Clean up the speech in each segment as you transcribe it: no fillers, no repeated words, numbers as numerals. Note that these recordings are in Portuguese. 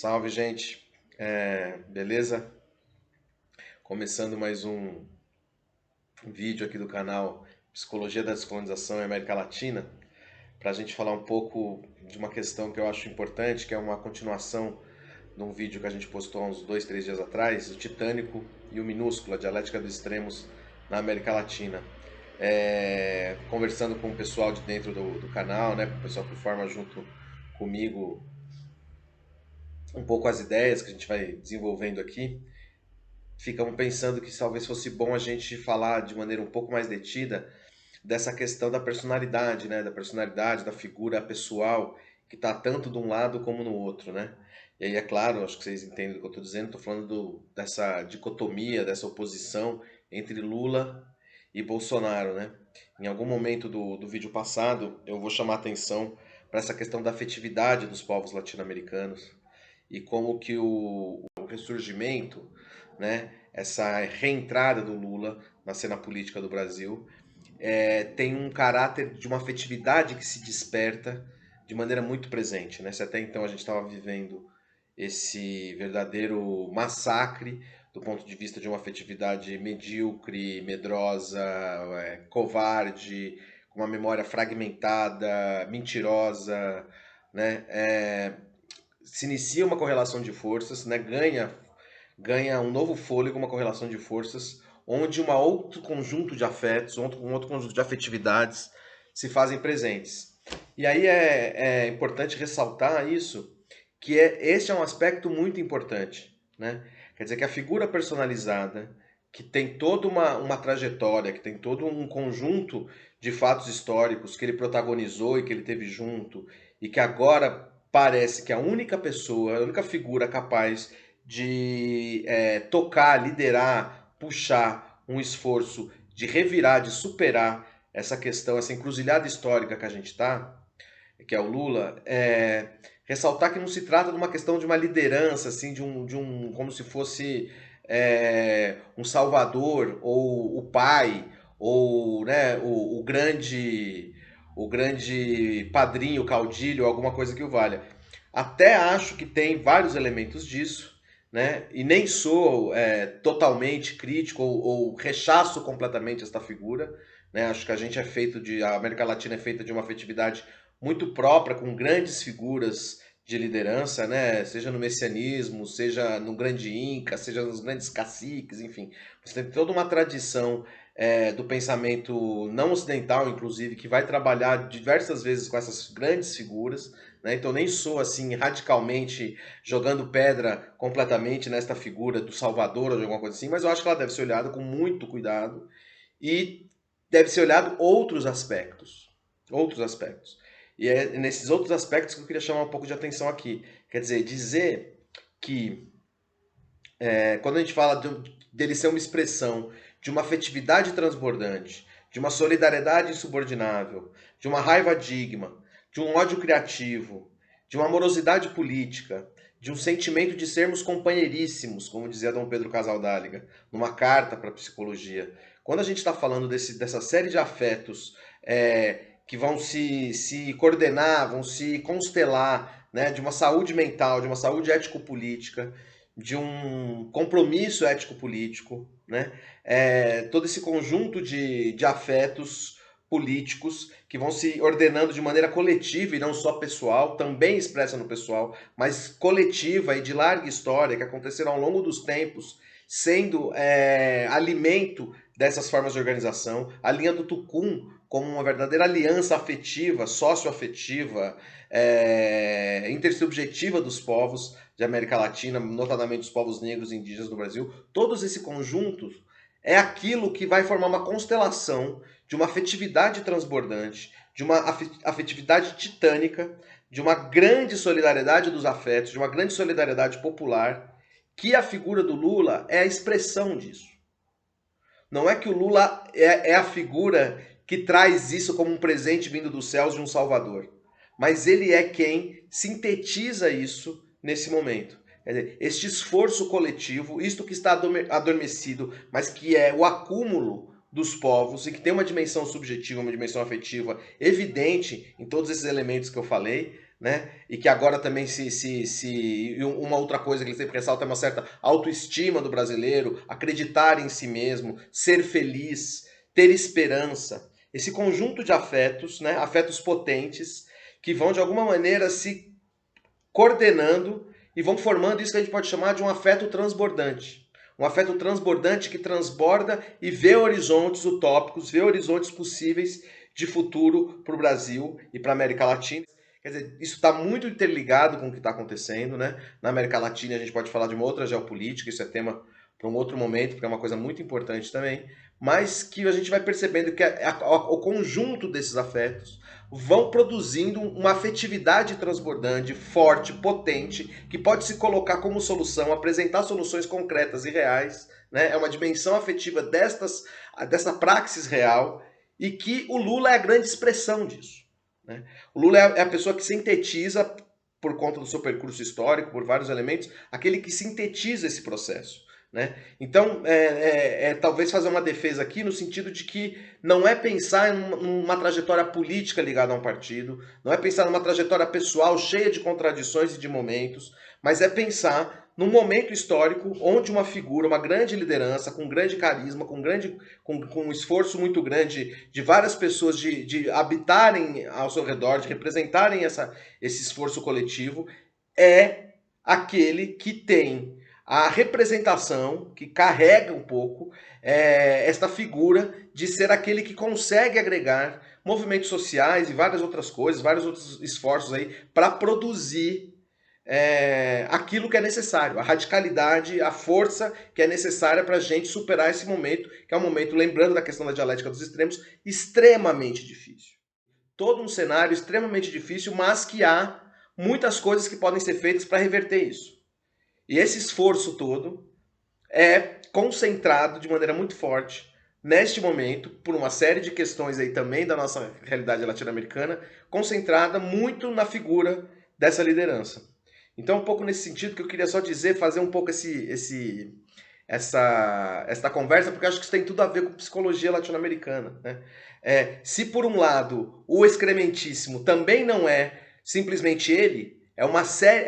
Salve, gente. Beleza? Começando mais um vídeo aqui do canal Psicologia da Descolonização e América Latina, para a gente falar um pouco de uma questão que eu acho importante, que é uma continuação de um vídeo que a gente postou há uns 2, 3 dias atrás, o Titânico e o Minúsculo, a dialética dos extremos na América Latina. Conversando com o pessoal de dentro do canal, né, com o pessoal que forma junto comigo um pouco as ideias que a gente vai desenvolvendo aqui, ficamos pensando que talvez fosse bom a gente falar de maneira um pouco mais detida dessa questão da personalidade, né? Da personalidade, da figura pessoal, que está tanto de um lado como no outro, né? E aí, é claro, acho que vocês entendem o que eu estou dizendo, estou falando dessa dicotomia, dessa oposição entre Lula e Bolsonaro, né? Em algum momento do vídeo passado, eu vou chamar atenção para essa questão da afetividade dos povos latino-americanos e como que o ressurgimento, né, essa reentrada do Lula na cena política do Brasil, tem um caráter de uma afetividade que se desperta de maneira muito presente, né? Se até então a gente estava vivendo esse verdadeiro massacre do ponto de vista de uma afetividade medíocre, medrosa, covarde, com uma memória fragmentada, mentirosa, né? Se inicia uma correlação de forças, né? Ganha um novo fôlego, uma correlação de forças, onde um outro conjunto de afetos, um outro conjunto de afetividades se fazem presentes. E aí é importante ressaltar isso, que este é um aspecto muito importante, né? Quer dizer que a figura personalizada, que tem toda uma trajetória, que tem todo um conjunto de fatos históricos que ele protagonizou e que ele teve junto, e que agora parece que a única pessoa, a única figura capaz de tocar, liderar, puxar um esforço de revirar, de superar essa questão, essa encruzilhada histórica que a gente está, que é o Lula, ressaltar que não se trata de uma questão de uma liderança, assim, de um como se fosse um salvador, ou o pai, ou né, o grande padrinho, caudilho, alguma coisa que o valha. Até acho que tem vários elementos disso, né? E nem sou totalmente crítico ou rechaço completamente esta figura, né? Acho que a América Latina é feita de uma afetividade muito própria, com grandes figuras de liderança, né? Seja no messianismo, seja no grande Inca, seja nos grandes caciques, enfim. Você tem toda uma tradição do pensamento não ocidental, inclusive, que vai trabalhar diversas vezes com essas grandes figuras, né? Então nem sou assim radicalmente jogando pedra completamente nesta figura do Salvador ou de alguma coisa assim, mas eu acho que ela deve ser olhada com muito cuidado e deve ser olhado outros aspectos. Outros aspectos. E é nesses outros aspectos que eu queria chamar um pouco de atenção aqui. Quer dizer que quando a gente fala dele ser uma expressão de uma afetividade transbordante, de uma solidariedade insubordinável, de uma raiva digna, de um ódio criativo, de uma amorosidade política, de um sentimento de sermos companheiríssimos, como dizia Dom Pedro Casaldáliga, numa carta para a psicologia. Quando a gente está falando dessa série de afetos que vão se coordenar, vão se constelar, né, de uma saúde mental, de uma saúde ético-política, de um compromisso ético-político, né? Todo esse conjunto de afetos políticos que vão se ordenando de maneira coletiva e não só pessoal, também expressa no pessoal, mas coletiva e de larga história, que aconteceram ao longo dos tempos, sendo alimento dessas formas de organização. A linha do Tucum como uma verdadeira aliança afetiva, socioafetiva, intersubjetiva dos povos de América Latina, notadamente os povos negros e indígenas do Brasil. Todos esse conjunto é aquilo que vai formar uma constelação de uma afetividade transbordante, de uma afetividade titânica, de uma grande solidariedade dos afetos, de uma grande solidariedade popular, que a figura do Lula é a expressão disso. Não é que o Lula é a figura que traz isso como um presente vindo dos céus de um salvador, mas ele é quem sintetiza isso nesse momento. Quer dizer, este esforço coletivo, isto que está adormecido, mas que é o acúmulo dos povos e que tem uma dimensão subjetiva, uma dimensão afetiva evidente em todos esses elementos que eu falei, né? E que agora também e uma outra coisa que ele sempre ressalta é uma certa autoestima do brasileiro, acreditar em si mesmo, ser feliz, ter esperança. Esse conjunto de afetos, né? Afetos potentes, que vão de alguma maneira se coordenando e vão formando isso que a gente pode chamar de um afeto transbordante. Um afeto transbordante que transborda e vê horizontes utópicos, vê horizontes possíveis de futuro para o Brasil e para a América Latina. Quer dizer, isso está muito interligado com o que está acontecendo, né? Na América Latina a gente pode falar de uma outra geopolítica, isso é tema para um outro momento, porque é uma coisa muito importante também, mas que a gente vai percebendo que o conjunto desses afetos vão produzindo uma afetividade transbordante, forte, potente, que pode se colocar como solução, apresentar soluções concretas e reais, né? É uma dimensão afetiva dessa praxis real, e que o Lula é a grande expressão disso, né? O Lula é a pessoa que sintetiza, por conta do seu percurso histórico, por vários elementos, aquele que sintetiza esse processo, né? Então, talvez fazer uma defesa aqui no sentido de que não é pensar em uma trajetória política ligada a um partido, não é pensar numa trajetória pessoal cheia de contradições e de momentos, mas é pensar num momento histórico onde uma figura, uma grande liderança, com grande carisma, com um esforço muito grande de várias pessoas de habitarem ao seu redor, de representarem esse esforço coletivo, é aquele que tem a representação, que carrega um pouco esta figura de ser aquele que consegue agregar movimentos sociais e várias outras coisas, vários outros esforços aí para produzir aquilo que é necessário, a radicalidade, a força que é necessária para a gente superar esse momento, que é um momento, lembrando da questão da dialética dos extremos, extremamente difícil. Todo um cenário extremamente difícil, mas que há muitas coisas que podem ser feitas para reverter isso. E esse esforço todo é concentrado de maneira muito forte neste momento, por uma série de questões aí também da nossa realidade latino-americana, concentrada muito na figura dessa liderança. Então, um pouco nesse sentido que eu queria só dizer, fazer um pouco essa conversa, porque eu acho que isso tem tudo a ver com psicologia latino-americana, né? Se por um lado o excrementíssimo também não é simplesmente ele, é uma série,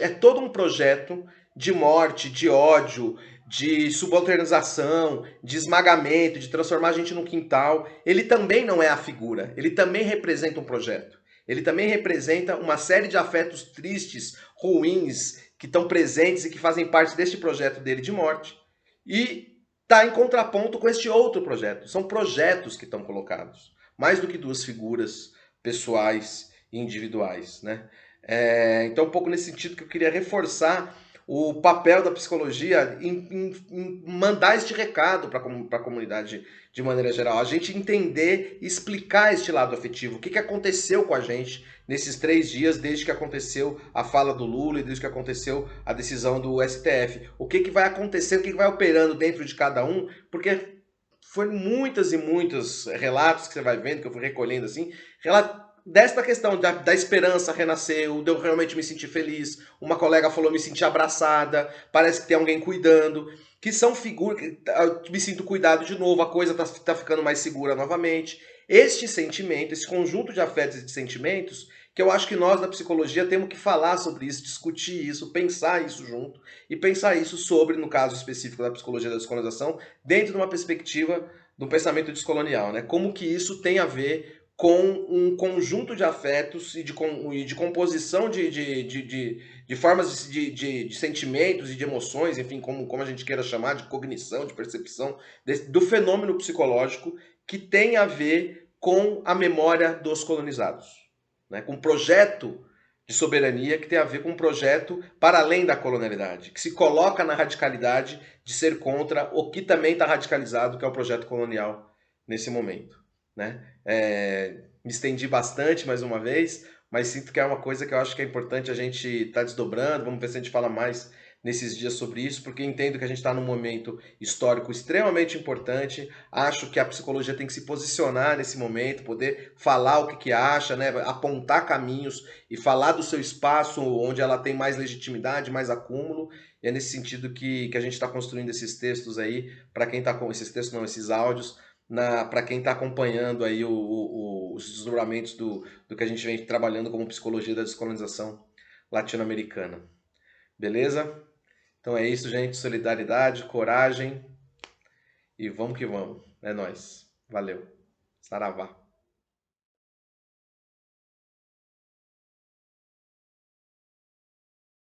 é todo um projeto de morte, de ódio, de subalternização, de esmagamento, de transformar a gente num quintal. Ele também não é a figura, ele também representa um projeto. Ele também representa uma série de afetos tristes, ruins, que estão presentes e que fazem parte deste projeto dele de morte. E está em contraponto com este outro projeto. São projetos que estão colocados, mais do que duas figuras pessoais e individuais, né? Então, um pouco nesse sentido que eu queria reforçar o papel da psicologia em mandar este recado para a comunidade de maneira geral. A gente entender e explicar este lado afetivo. O que aconteceu com a gente nesses 3 dias, desde que aconteceu a fala do Lula e desde que aconteceu a decisão do STF. O que vai acontecer, o que vai operando dentro de cada um, porque foram muitas e muitos relatos que você vai vendo, que eu fui recolhendo assim, desta questão da esperança renasceu, de eu realmente me sentir feliz, uma colega falou me sentir abraçada, parece que tem alguém cuidando, que são figuras, eu me sinto cuidado de novo, a coisa tá ficando mais segura novamente. Este sentimento, esse conjunto de afetos e de sentimentos, que eu acho que nós na psicologia temos que falar sobre isso, discutir isso, pensar isso junto, e pensar isso sobre, no caso específico da psicologia da descolonização, dentro de uma perspectiva do pensamento descolonial, né? Como que isso tem a ver com um conjunto de afetos e de composição de formas de sentimentos e de emoções, enfim, como a gente queira chamar, de cognição, de percepção, do fenômeno psicológico que tem a ver com a memória dos colonizados, né? Com um projeto de soberania que tem a ver com um projeto para além da colonialidade, que se coloca na radicalidade de ser contra o que também está radicalizado, que é o projeto colonial nesse momento, né? Me estendi bastante mais uma vez, mas sinto que é uma coisa que eu acho que é importante a gente estar desdobrando. Vamos ver se a gente fala mais nesses dias sobre isso, porque entendo que a gente está num momento histórico extremamente importante. Acho que a psicologia tem que se posicionar nesse momento, poder falar o que acha, né? Apontar caminhos e falar do seu espaço onde ela tem mais legitimidade, mais acúmulo. E é nesse sentido que a gente está construindo esses textos aí, para quem está com esses textos, não, esses áudios, para quem está acompanhando aí os desdobramentos do que a gente vem trabalhando como psicologia da descolonização latino-americana. Beleza? Então é isso, gente. Solidariedade, coragem e vamos que vamos. É nóis. Valeu. Saravá.